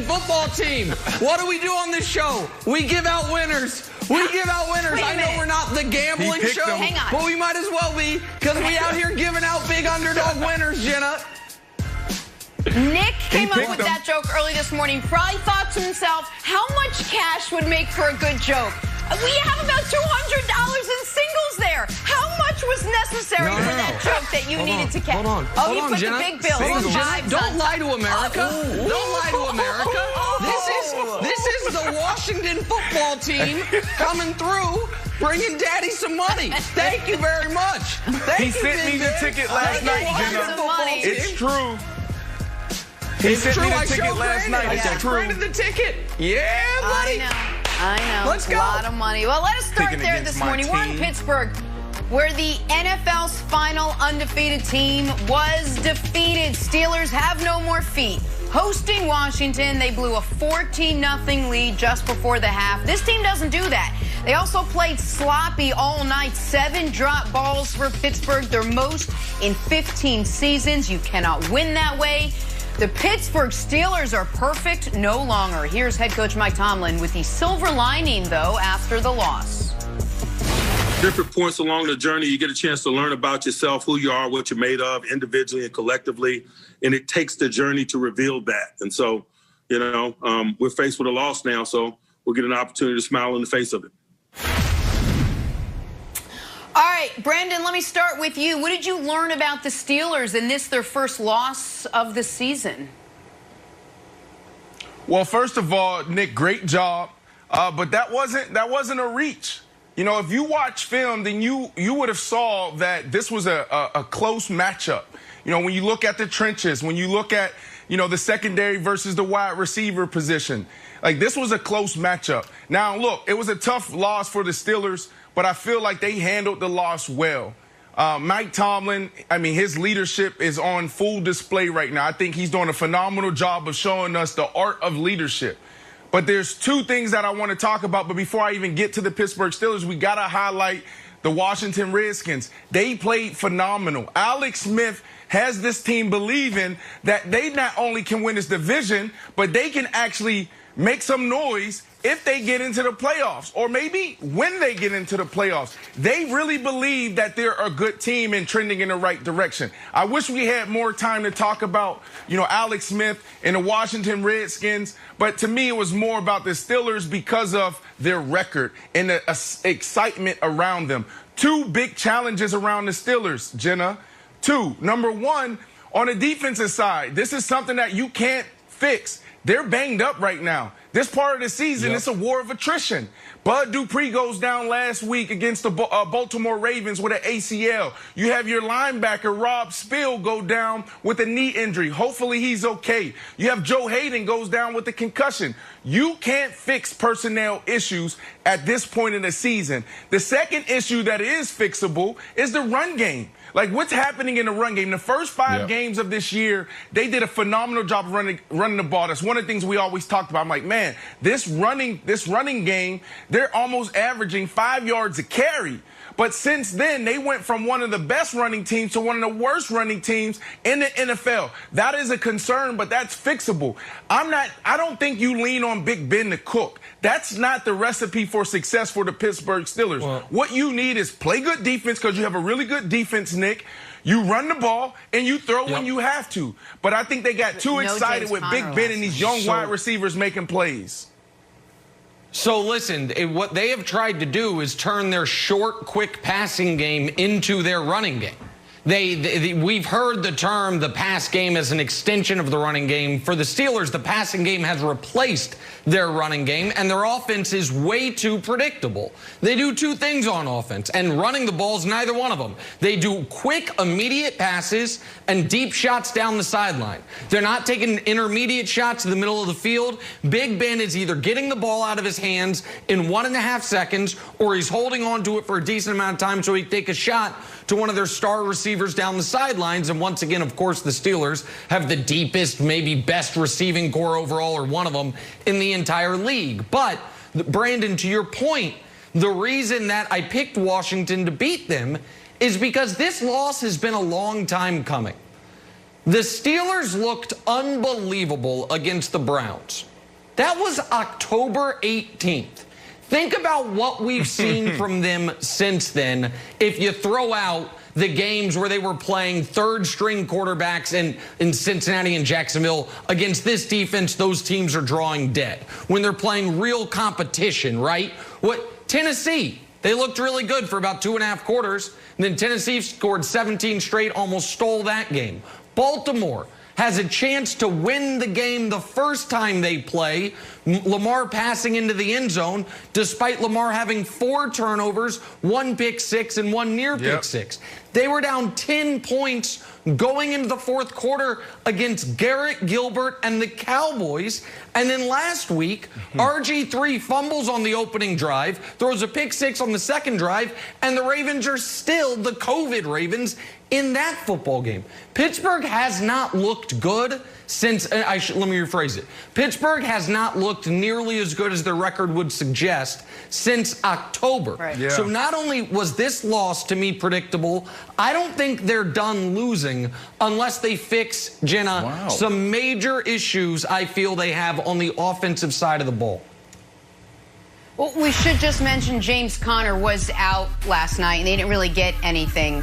football team. What do we do on this show? We give out winners. I know we're not the gambling show, but we might as well be, because we out here giving out big underdog winners, Jenna. Nick came up with that joke early this morning. Probably thought to himself, how much cash would make for a good joke? We have about $200 in singles there. How much was necessary for that joke that you needed to catch? Hold on, put Jenna. the big bills. Don't lie to America. Don't lie to America. This is the Washington football team coming through, bringing Daddy some money. Thank you very much. He sent me the ticket last night, Jenna. It's true. He sent me the ticket last night. It's true. The ticket. Yeah, buddy. I know. Let's go. A lot of money. Well, let us start there this morning. We're in Pittsburgh, where the NFL's final undefeated team was defeated. Steelers have no more feet. Hosting Washington, they blew a 14-0 lead just before the half. This team doesn't do that. They also played sloppy all night. 7 drop balls for Pittsburgh, their most in 15 seasons. You cannot win that way. The Pittsburgh Steelers are perfect no longer. Here's head coach Mike Tomlin with the silver lining, though, after the loss. Different points along the journey, you get a chance to learn about yourself, who you are, what you're made of, individually and collectively. And it takes the journey to reveal that. And so, we're faced with a loss now, so we'll get an opportunity to smile in the face of it. All right, Brandon, let me start with you. What did you learn about the Steelers in their first loss of the season? Well, first of all, Nick, great job. But that wasn't a reach. If you watch film, then you would have saw that this was a close matchup. When you look at the trenches, when you look at, the secondary versus the wide receiver position, like this was a close matchup. Now, look, it was a tough loss for the Steelers, but I feel like they handled the loss well. Mike Tomlin, his leadership is on full display right now. I think he's doing a phenomenal job of showing us the art of leadership. But there's 2 things that I want to talk about. But before I even get to the Pittsburgh Steelers, we got to highlight the Washington Redskins. They played phenomenal. Alex Smith has this team believing that they not only can win this division, but they can actually make some noise if they get into the playoffs, or maybe when they get into the playoffs. They really believe that they're a good team and trending in the right direction. I wish we had more time to talk about, Alex Smith and the Washington Redskins, but to me it was more about the Steelers because of their record and the excitement around them. 2 big challenges around the Steelers, Jenna. 2. Number 1, on the defensive side, this is something that you can't fix. They're banged up right now. This part of the season, It's a war of attrition. Bud Dupree goes down last week against the Baltimore Ravens with an ACL. You have your linebacker, Rob Spill, go down with a knee injury. Hopefully he's okay. You have Joe Hayden goes down with a concussion. You can't fix personnel issues at this point in the season. The second issue that is fixable is the run game. Like, what's happening in the run game? The first 5 games of this year, they did a phenomenal job of running the ball. That's one of the things we always talked about. I'm like, man, this running game, they're almost averaging 5 yards a carry. But since then, they went from one of the best running teams to one of the worst running teams in the NFL. That is a concern, but that's fixable. I don't think you lean on Big Ben to cook. That's not the recipe for success for the Pittsburgh Steelers. Well, what you need is play good defense, because you have a really good defense, Nick. You run the ball and you throw when you have to. But I think they got too excited with Big Ben and these young wide receivers making plays. So listen, what they have tried to do is turn their short, quick passing game into their running game. We've heard the term the pass game as an extension of the running game. For the Steelers, the passing game has replaced their running game, and their offense is way too predictable. They do 2 things on offense, and running the ball is neither one of them. They do quick, immediate passes and deep shots down the sideline. They're not taking intermediate shots in the middle of the field. Big Ben is either getting the ball out of his hands in 1.5 seconds, or he's holding on to it for a decent amount of time so he can take a shot to one of their star receivers down the sidelines. And once again, of course, the Steelers have the deepest, maybe best receiving core overall, or one of them, in the entire league. But, Brandon, to your point, the reason that I picked Washington to beat them is because this loss has been a long time coming. The Steelers looked unbelievable against the Browns. That was October 18th. Think about what we've seen from them since then if you throw out the games where they were playing third-string quarterbacks in Cincinnati and Jacksonville. Against this defense, those teams are drawing dead. When they're playing real competition, right? Tennessee, they looked really good for about 2.5 quarters. And then Tennessee scored 17 straight, almost stole that game. Baltimore has a chance to win the game the first time they play. Lamar passing into the end zone, despite Lamar having 4 turnovers, 1 pick six, and 1 near pick six. They were down 10 points going into the fourth quarter against Garrett Gilbert and the Cowboys. And then last week, RG3 fumbles on the opening drive, throws a pick six on the second drive, and the Ravens are still the COVID Ravens in that football game. Pittsburgh has not looked good since, let me rephrase it. Pittsburgh has not looked nearly as good as their record would suggest since October. Right. Yeah. So not only was this loss to me predictable, I don't think they're done losing unless they fix, Jenna, some major issues I feel they have on the offensive side of the ball. Well, we should just mention James Conner was out last night, and they didn't really get anything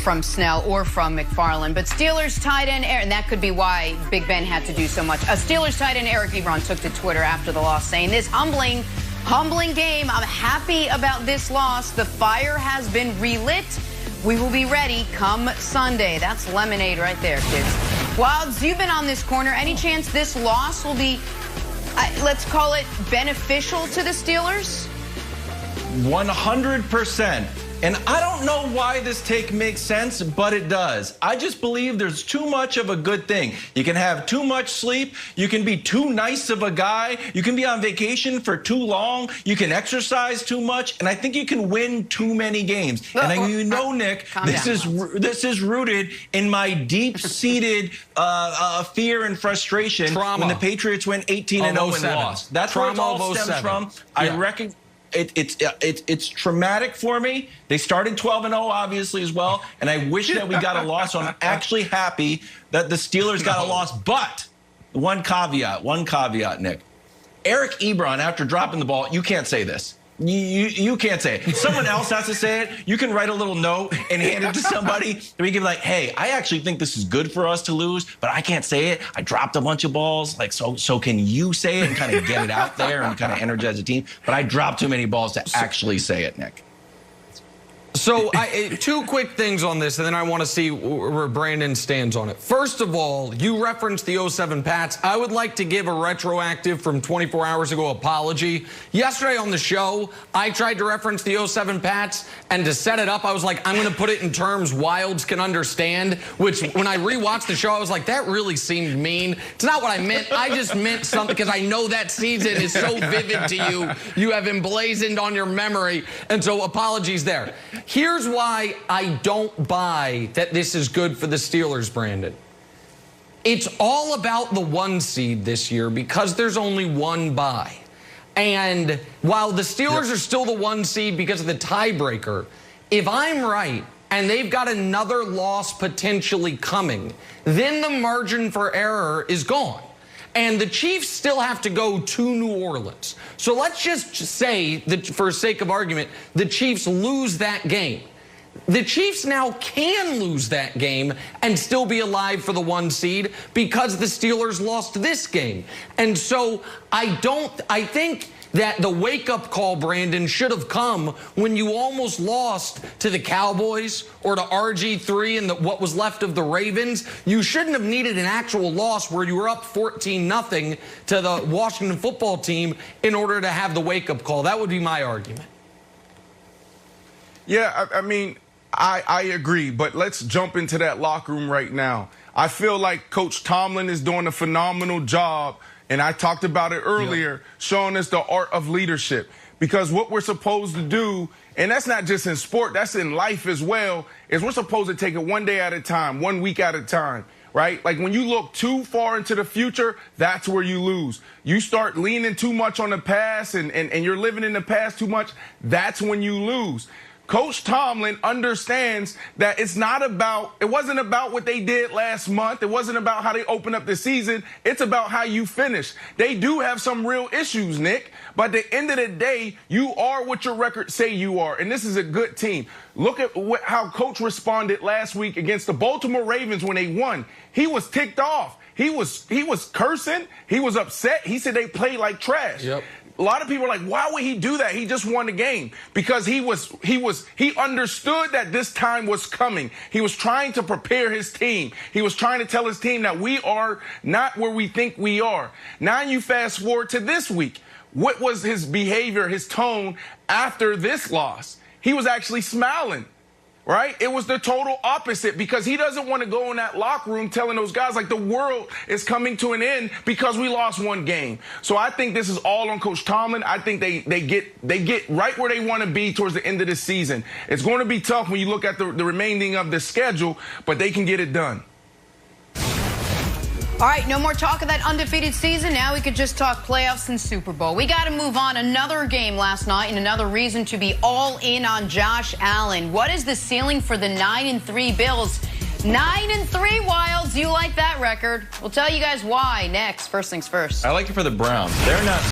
from Snell or from McFarland. But Steelers tight end, and that could be why Big Ben had to do so much. Steelers tight end Eric Ebron took to Twitter after the loss, saying, "This humbling game. I'm happy about this loss. The fire has been relit. We will be ready come Sunday." That's lemonade right there, kids. Wilds, you've been on this corner. Any chance this loss will be, let's call it, beneficial to the Steelers? 100%. And I don't know why this take makes sense, but it does. I just believe there's too much of a good thing. You can have too much sleep. You can be too nice of a guy. You can be on vacation for too long. You can exercise too much. And I think you can win too many games. And you know, Nick, this is rooted in my deep-seated fear and frustration when the Patriots went 18-0 and lost. That's where it all stems from. I reckon it's traumatic for me. They started 12-0, obviously, as well, and I wish that we got a loss. So I'm actually happy that the Steelers got a loss. But one caveat, Nick. Eric Ebron, after dropping the ball, you can't say this. You can't say it. Someone else has to say it. You can write a little note and hand it to somebody. And we can be like, hey, I actually think this is good for us to lose, but I can't say it. I dropped a bunch of balls. Like, so can you say it and kind of get it out there and kind of energize the team? But I dropped too many balls to actually say it, Nick. So 2 quick things on this, and then I want to see where Brandon stands on it. First of all, you referenced the 07 Pats. I would like to give a retroactive from 24 hours ago apology. Yesterday on the show, I tried to reference the 07 Pats, and to set it up, I was like, I'm going to put it in terms Wilds can understand, which when I rewatched the show, I was like, that really seemed mean. It's not what I meant. I just meant something because I know that season is so vivid to you. You have emblazoned on your memory, and so apologies there. Here's why I don't buy that this is good for the Steelers, Brandon. It's all about the 1 seed this year because there's only 1 bye. And while the Steelers are still the 1 seed because of the tiebreaker, if I'm right and they've got another loss potentially coming, then the margin for error is gone. And the Chiefs still have to go to New Orleans. So let's just say that, for sake of argument, the Chiefs lose that game. The Chiefs now can lose that game and still be alive for the 1 seed because the Steelers lost this game. And so I think that the wake-up call, Brandon, should have come when you almost lost to the Cowboys or to RG3 and what was left of the Ravens. You shouldn't have needed an actual loss where you were up 14-0 to the Washington football team in order to have the wake-up call. That would be my argument. Yeah, I mean, I agree, but let's jump into that locker room right now. I feel like Coach Tomlin is doing a phenomenal job, and I talked about it earlier, showing us the art of leadership. Because what we're supposed to do, and that's not just in sport, that's in life as well, is we're supposed to take it 1 day at a time, 1 week at a time, right? Like when you look too far into the future, that's where you lose. You start leaning too much on the past and you're living in the past too much, that's when you lose. Coach Tomlin understands that it wasn't about what they did last month. It wasn't about how they opened up the season. It's about how you finish. They do have some real issues, Nick, but at the end of the day, you are what your records say you are, and this is a good team. Look at how Coach responded last week against the Baltimore Ravens when they won. He was ticked off. He was cursing. He was upset. He said they played like trash. Yep. A lot of people are like, why would he do that? He just won the game. Because he understood that this time was coming. He was trying to prepare his team. He was trying to tell his team that we are not where we think we are. Now you fast forward to this week. What was his behavior, his tone after this loss? He was actually smiling. Right? It was the total opposite because he doesn't want to go in that locker room telling those guys like the world is coming to an end because we lost one game. So I think this is all on Coach Tomlin. I think they get right where they want to be towards the end of the season. It's going to be tough when you look at the remaining of the schedule, but they can get it done. All right, no more talk of that undefeated season. Now we could just talk playoffs and Super Bowl. We got to move on. Another game last night and another reason to be all in on Josh Allen. What is the ceiling for the 9-3 Bills? 9-3 Wilds. You like that record? We'll tell you guys why next. First things first. I like it for the Browns. They're not